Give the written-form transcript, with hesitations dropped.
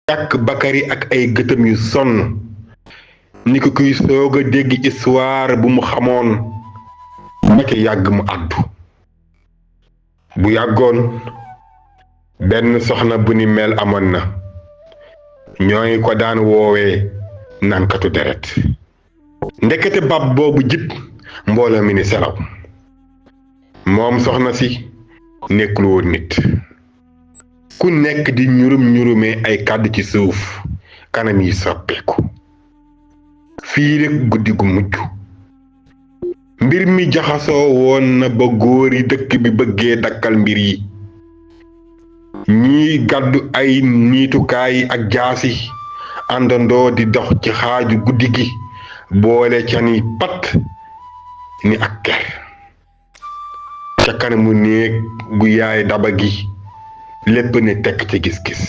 jàkk Bakary ak ay gëtam yu sonn ni ko kuy soog a dégg histoire bu mu xamoon ba ca yàgg mu àddu. bu yàggoon benn soxna bu ni mel amoon na ñooy ko daan woowee naankatu deret. ndekete bab boobu jib mbooloo mi ni selaw moom soxna si nekkul woon nit. ku nekk di ñurum ay kàddu ci suuf kanam yi soppeeku. fii rekk guddi gu mujj mbir mi jaxasoo woon na ba góor yi dëkk bi bëggee dakkal mbir yi. ñii gàddu ay niitukaay ak jaasi àndandoo di dox ci xaaju guddi gi boole ca ni pat ni ak ker ca kanamu néeg gu yaay daba gi lépp ne tekk ci gis-gis.